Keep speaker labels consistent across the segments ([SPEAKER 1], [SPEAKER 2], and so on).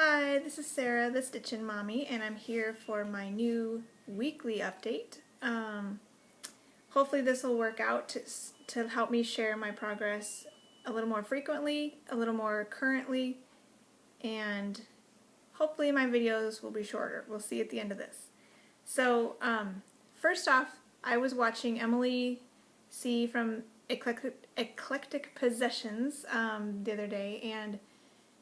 [SPEAKER 1] Hi, this is Sarah, the Stitchin' Mommy, and I'm here for my new weekly update. Hopefully this will work out to help me share my progress a little more frequently, a little more currently, and hopefully my videos will be shorter. We'll see at the end of this. So, first off, I was watching Emily C. from Eclectic Possessions the other day, and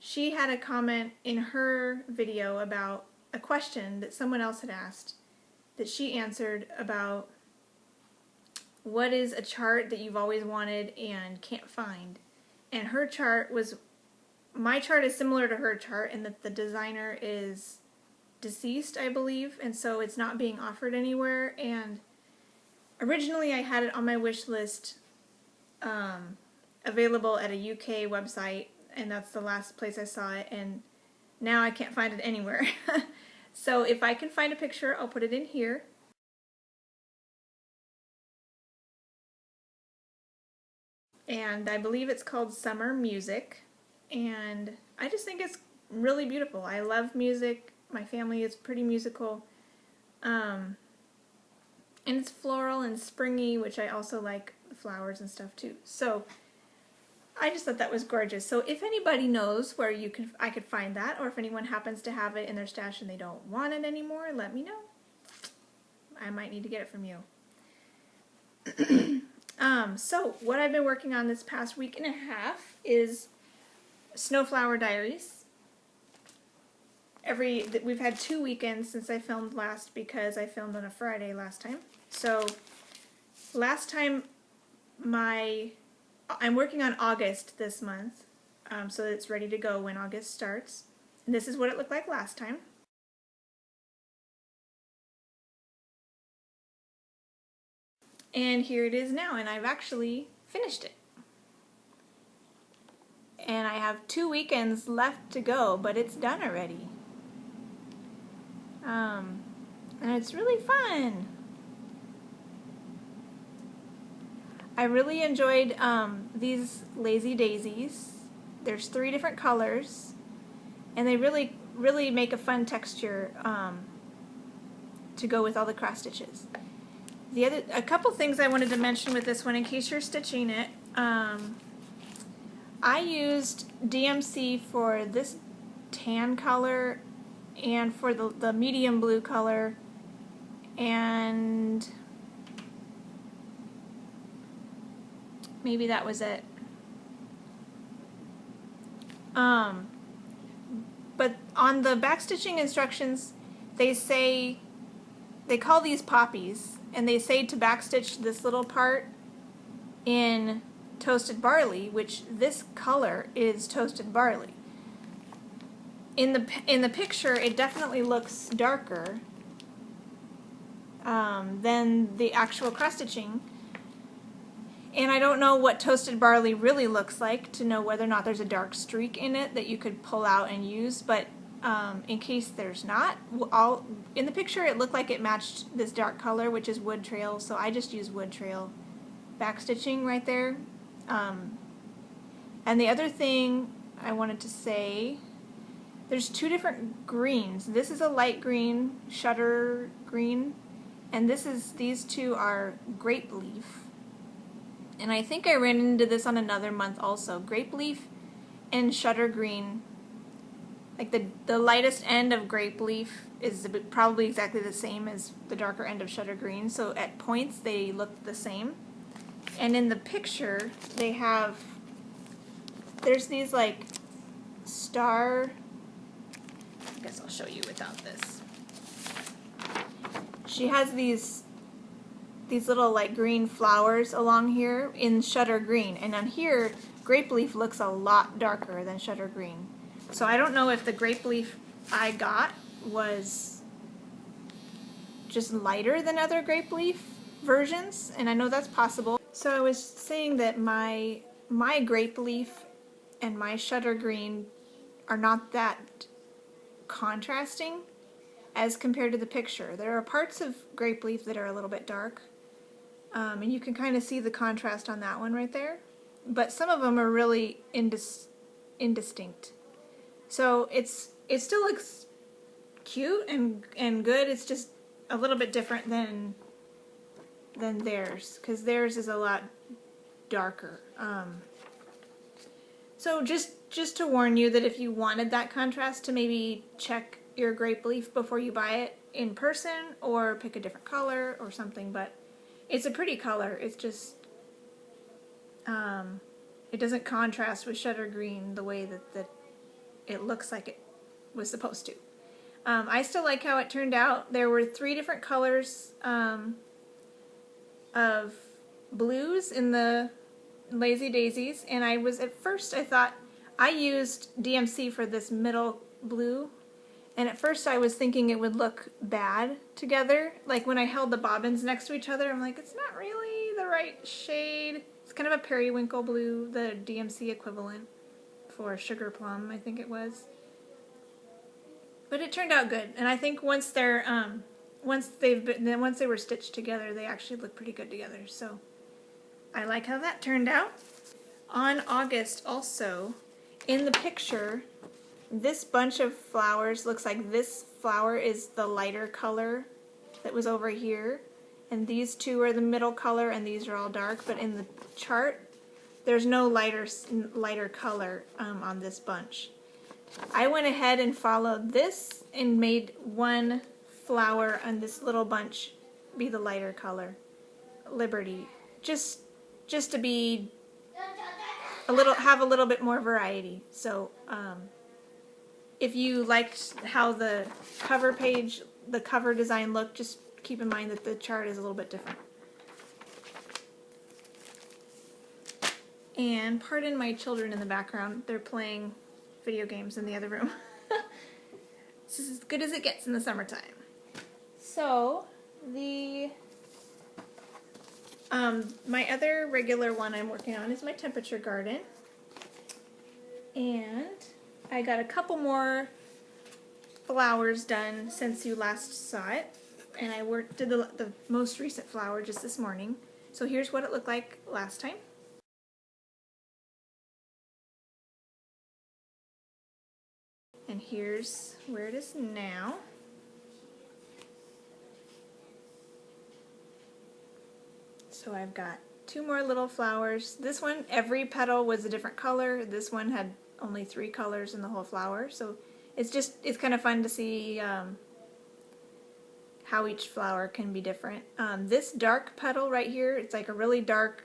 [SPEAKER 1] she had a comment in her video about a question that someone else had asked that she answered about what is a chart that you've always wanted and can't find. And her chart was, my chart is similar to her chart in that the designer is deceased, I believe, and so it's not being offered anywhere. And originally I had it on my wish list available at a UK website, and that's the last place I saw it, and now I can't find it anywhere. So if I can find a picture, I'll put it in here. And I believe it's called Summer Music, and I just think it's really beautiful. I love music. My family is pretty musical. And it's floral and springy, which I also like the flowers and stuff too. So I just thought that was gorgeous. So if anybody knows where I could find that, or if anyone happens to have it in their stash and they don't want it anymore, let me know. I might need to get it from you. So what I've been working on this past week and a half is Snowflower Diaries. We've had 2 weekends since I filmed last because I filmed on a Friday last time. So last time I'm working on August this month, so that it's ready to go when August starts. And this is what it looked like last time. And here it is now, and I've actually finished it. And I have 2 weekends left to go, but it's done already. And it's really fun. I really enjoyed these Lazy Daisies. There's 3 different colors, and they really make a fun texture to go with all the cross stitches. A couple things I wanted to mention with this one, in case you're stitching it. I used DMC for this tan color and for the medium blue color, and maybe that was it. But on the backstitching instructions, they call these poppies, and they say to backstitch this little part in toasted barley, which this color is toasted barley. In the picture, it definitely looks darker than the actual cross stitching. And I don't know what toasted barley really looks like to know whether or not there's a dark streak in it that you could pull out and use, but in case there's not, in the picture it looked like it matched this dark color, which is wood trail, so I just use wood trail backstitching right there. And the other thing I wanted to say, there's 2 different greens. This is a light green, shutter green, and these 2 are grape leaf. And I think I ran into this on another month also. Grape leaf and shutter green. Like the lightest end of grape leaf is probably exactly the same as the darker end of shutter green. So at points they look the same. And in the picture there's these like star, I guess I'll show you without this. She has these little like green flowers along here in shutter green, and on here grape leaf looks a lot darker than shutter green. So I don't know if the grape leaf I got was just lighter than other grape leaf versions, and I know that's possible. So I was saying that my grape leaf and my shutter green are not that contrasting as compared to the picture. There are parts of grape leaf that are a little bit dark, and you can kind of see the contrast on that one right there, but some of them are really indistinct. So it still looks cute and good. It's just a little bit different than theirs, because theirs is a lot darker. So just to warn you that if you wanted that contrast, to maybe check your grape leaf before you buy it in person, or pick a different color or something. But it's a pretty color. It's just it doesn't contrast with shutter green the way that it looks like it was supposed to. I still like how it turned out. There were 3 different colors of blues in the Lazy Daisies, and at first I thought, I used DMC for this middle blue, and at first I was thinking it would look bad together. Like when I held the bobbins next to each other, I'm like, it's not really the right shade. It's kind of a periwinkle blue, the DMC equivalent for sugar plum, I think it was. But it turned out good, and I think once they were stitched together, they actually look pretty good together. So I like how that turned out. On August also, in the picture, this bunch of flowers looks like this flower is the lighter color that was over here, and these 2 are the middle color, and these are all dark. But in the chart, there's no lighter color on this bunch. I went ahead and followed this and made one flower on this little bunch be the lighter color, Liberty, just to be have a little bit more variety. So if you liked how the cover design looked, just keep in mind that the chart is a little bit different. And pardon my children in the background, they're playing video games in the other room. This is as good as it gets in the summertime. So my other regular one I'm working on is my temperature garden, and I got a couple more flowers done since you last saw it, and I did the most recent flower just this morning. So here's what it looked like last time. And here's where it is now. So I've got 2 more little flowers. This one, every petal was a different color. This one had only 3 colors in the whole flower. So it's kind of fun to see how each flower can be different. This dark petal right here, it's like a really dark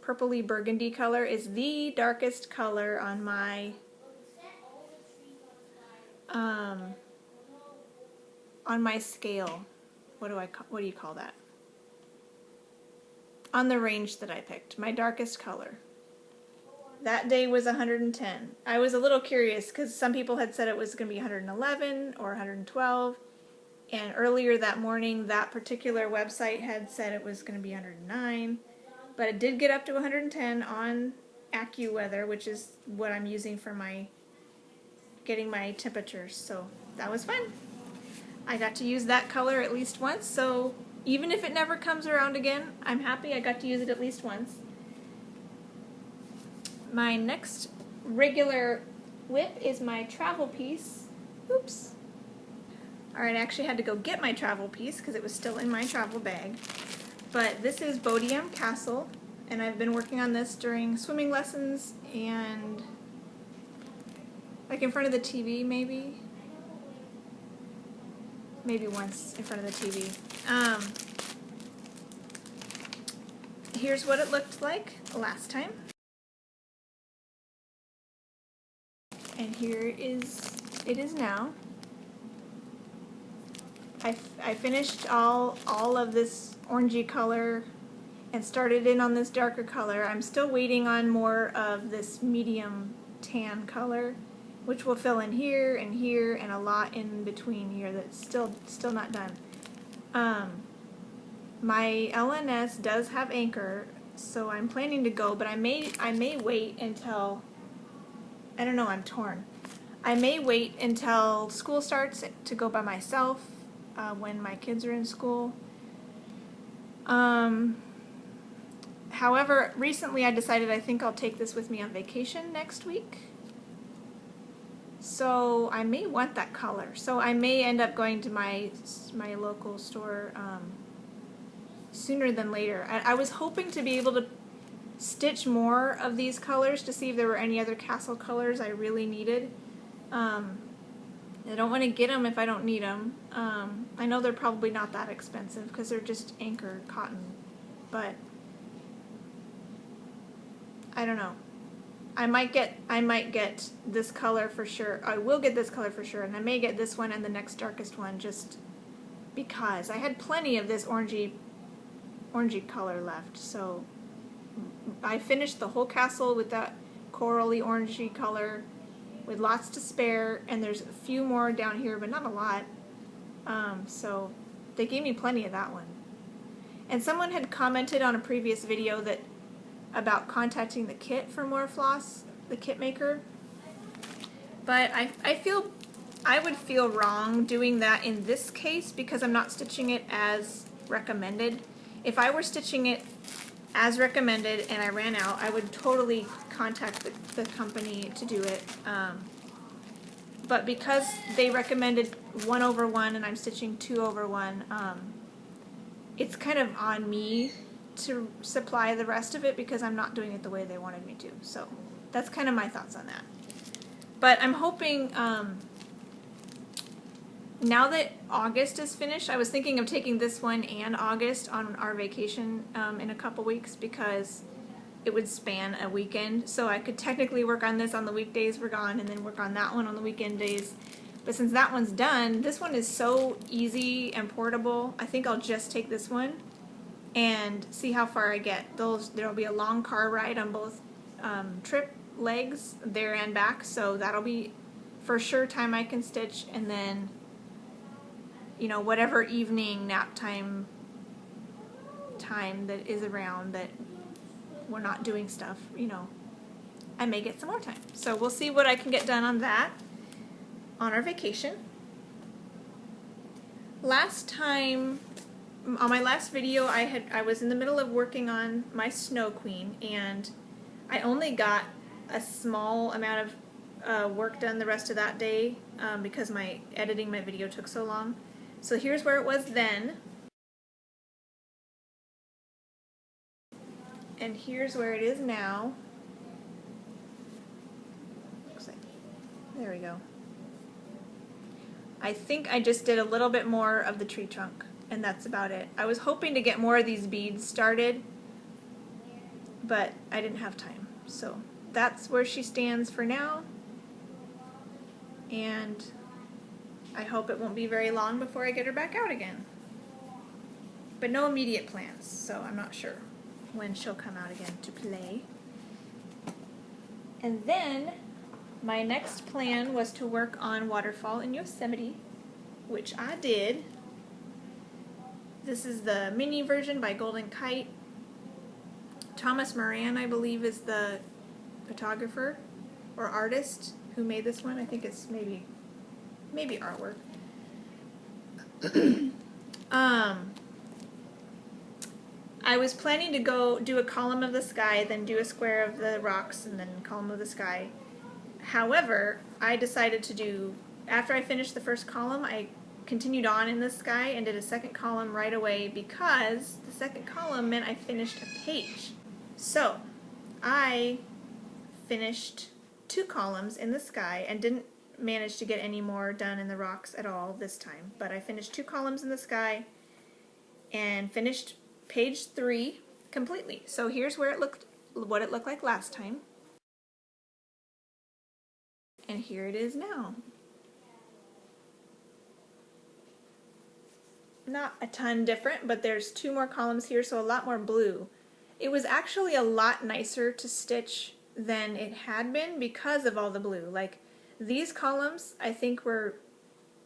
[SPEAKER 1] purpley burgundy color, is the darkest color on my scale. What do you call that? On the range that I picked, my darkest color. That day was 110. I was a little curious because some people had said it was going to be 111 or 112, and earlier that morning that particular website had said it was going to be 109, but it did get up to 110 on AccuWeather, which is what I'm using for getting my temperatures, so that was fun. I got to use that color at least once, so even if it never comes around again, I'm happy I got to use it at least once. My next regular whip is my travel piece. Oops. Alright, I actually had to go get my travel piece because it was still in my travel bag. But this is Bodie Am Castle, and I've been working on this during swimming lessons and like in front of the TV maybe. Maybe once in front of the TV. Here's what it looked like last time. And here it is now. I finished all of this orangey color and started in on this darker color. I'm still waiting on more of this medium tan color, which will fill in here and a lot in between here that's still not done. My LNS does have anchor, so I'm planning to go, but I may wait until, I don't know, I'm torn. I may wait until school starts to go by myself when my kids are in school. However, recently I decided I think I'll take this with me on vacation next week. So I may want that color. So I may end up going to my local store sooner than later. I was hoping to be able to stitch more of these colors to see if there were any other castle colors I really needed. I don't want to get them if I don't need them. I know they're probably not that expensive because they're just anchor cotton, but I don't know. I might get this color for sure. I will get this color for sure, and I may get this one and the next darkest one just because I had plenty of this orangey color left. So I finished the whole castle with that corally orangey color with lots to spare, and there's a few more down here, but not a lot. So they gave me plenty of that one. And someone had commented on a previous video that about contacting the kit for more floss, the kit maker. But I feel I would feel wrong doing that in this case because I'm not stitching it as recommended. If I were stitching it as recommended and I ran out, I would totally contact the company to do it. But because they recommended 1/1 and I'm stitching 2/1, it's kind of on me to supply the rest of it because I'm not doing it the way they wanted me to. So that's kind of my thoughts on that. But I'm hoping, now that August is finished, I was thinking of taking this one and August on our vacation in a couple weeks because it would span a weekend. So I could technically work on this on the weekdays we're gone and then work on that one on the weekend days. But since that one's done, this one is so easy and portable, I think I'll just take this one and see how far I get. There'll be a long car ride on both trip legs, there and back, so that'll be for sure time I can stitch, and then, you know, whatever evening nap time that is around that we're not doing stuff, you know, I may get some more time. So we'll see what I can get done on that on our vacation. Last time, on my last video, I was in the middle of working on my Snow Queen, and I only got a small amount of work done the rest of that day because editing my video took so long. So here's where it was then, and here's where it is now. Looks like, there we go. I think I just did a little bit more of the tree trunk, and that's about it. I was hoping to get more of these beads started, but I didn't have time. So that's where she stands for now, and I hope it won't be very long before I get her back out again. But no immediate plans, so I'm not sure when she'll come out again to play. And then my next plan was to work on Waterfall in Yosemite, which I did. This is the mini version by Golden Kite. Thomas Moran, I believe, is the photographer or artist who made this one. I think it's maybe artwork. I was planning to go do a column of the sky, then do a square of the rocks, and then a column of the sky. However, I decided to do, after I finished the first column, I continued on in the sky and did a second column right away because the second column meant I finished a page. So I finished 2 columns in the sky and didn't manage to get any more done in the rocks at all this time. But I finished 2 columns in the sky and finished page 3 completely. So here's where what it looked like last time. And here it is now. Not a ton different, but there's 2 more columns here, so a lot more blue. It was actually a lot nicer to stitch than it had been because of all the blue. Like, these columns, I think, were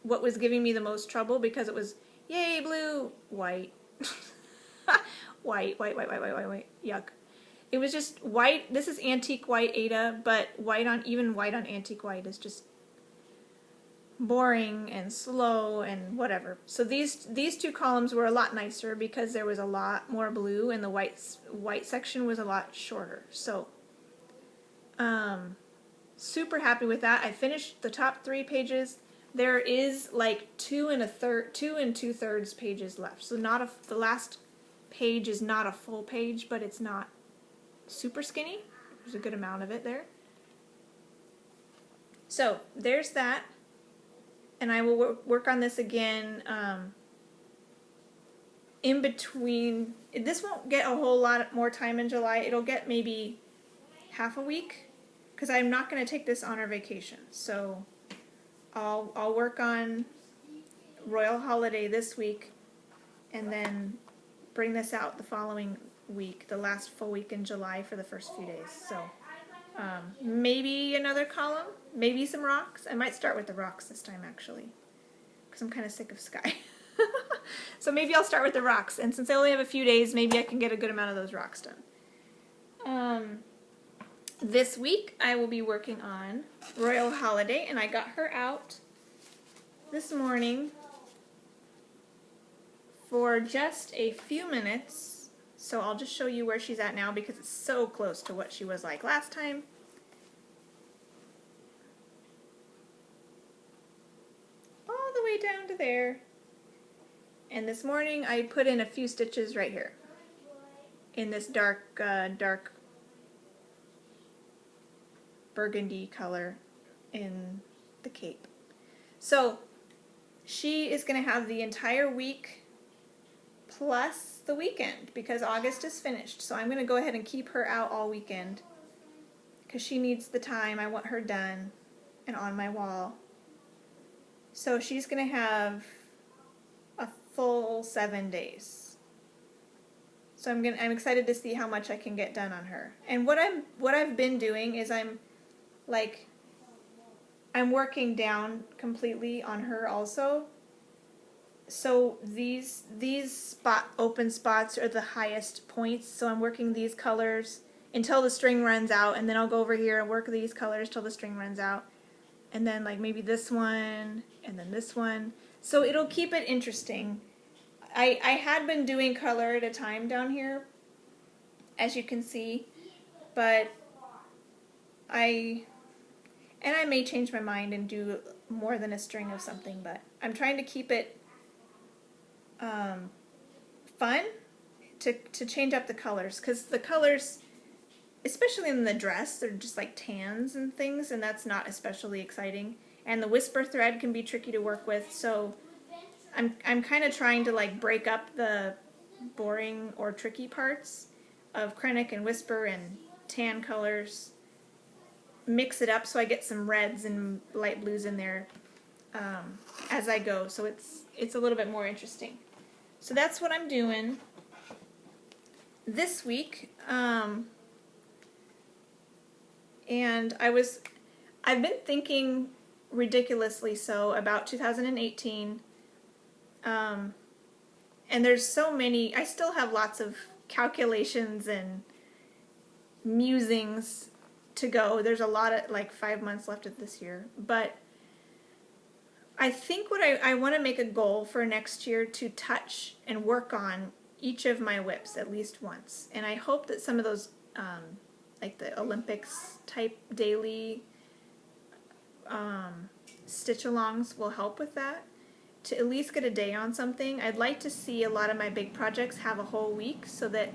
[SPEAKER 1] what was giving me the most trouble because it was, yay, blue, white. white, yuck. It was just white. This is antique white Ada, but even white on antique white is just boring and slow and whatever. So these 2 columns were a lot nicer because there was a lot more blue and the white section was a lot shorter. So super happy with that. I finished the top 3 pages. There is like 2 and 2/3 pages left. So the last page is not a full page, but it's not super skinny. There's a good amount of it there. So there's that. And I will work on this again in between. This won't get a whole lot more time in July. It'll get maybe half a week because I'm not going to take this on our vacation. So I'll work on Royal Holiday this week and then bring this out the following week, the last full week in July for the first few days. So maybe another column, maybe some rocks. I might start with the rocks this time actually because I'm kind of sick of sky. So maybe I'll start with the rocks, and since I only have a few days, maybe I can get a good amount of those rocks done. This week I will be working on Royal Holiday, and I got her out this morning for just a few minutes, so I'll just show you where she's at now because it's so close to what she was like last time. All the way down to there. And this morning I put in a few stitches right here in this dark burgundy color in the cape. So she is going to have the entire week plus the weekend because August is finished. So I'm going to go ahead and keep her out all weekend because she needs the time. I want her done and on my wall. So she's going to have a full 7 days. So I'm excited to see how much I can get done on her. And what I've been doing is I'm working down completely on her also. So these open spots are the highest points. So I'm working these colors until the string runs out, and then I'll go over here and work these colors till the string runs out. And then like maybe this one and then this one. So it'll keep it interesting. I had been doing color at a time down here, as you can see, but I may change my mind and do more than a string of something, but I'm trying to keep it fun to change up the colors, because the colors, especially in the dress, they're just like tans and things, and that's not especially exciting. And the whisper thread can be tricky to work with, so I'm kind of trying to like break up the boring or tricky parts of Krennic and whisper and tan colors, mix it up so I get some reds and light blues in there as I go, so it's a little bit more interesting. So that's what I'm doing this week. And I've been thinking ridiculously so about 2018. And there's so many, I still have lots of calculations and musings to go. There's a lot of, like 5 months left of this year. But I think what I want to make a goal for next year to touch and work on each of my whips at least once. And I hope that some of those, like the Olympics type daily stitch-alongs will help with that. To at least get a day on something. I'd like to see a lot of my big projects have a whole week so that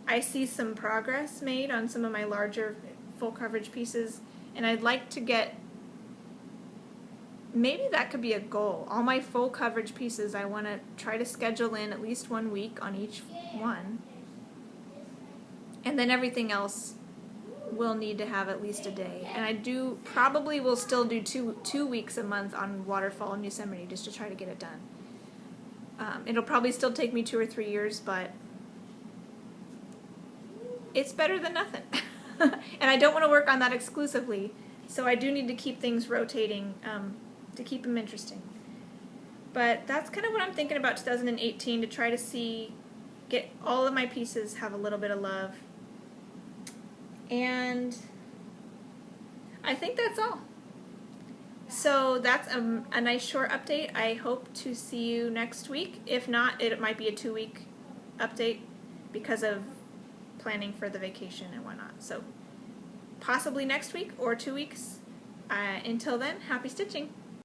[SPEAKER 1] I see some progress made on some of my larger full coverage pieces, and I'd like to get, maybe that could be a goal. All my full coverage pieces, I want to try to schedule in at least 1 week on each one, and then everything else will need to have at least a day. And I probably will still do two weeks a month on Waterfall and Yosemite just to try to get it done. It'll probably still take me 2 or 3 years, but it's better than nothing. And I don't want to work on that exclusively, so I do need to keep things rotating to keep them interesting. But that's kind of what I'm thinking about 2018, to try to get all of my pieces have a little bit of love. And I think that's all. So that's a nice short update. I hope to see you next week. If not, it might be a 2-week update because of planning for the vacation and whatnot. So possibly next week or 2 weeks. Until then, happy stitching!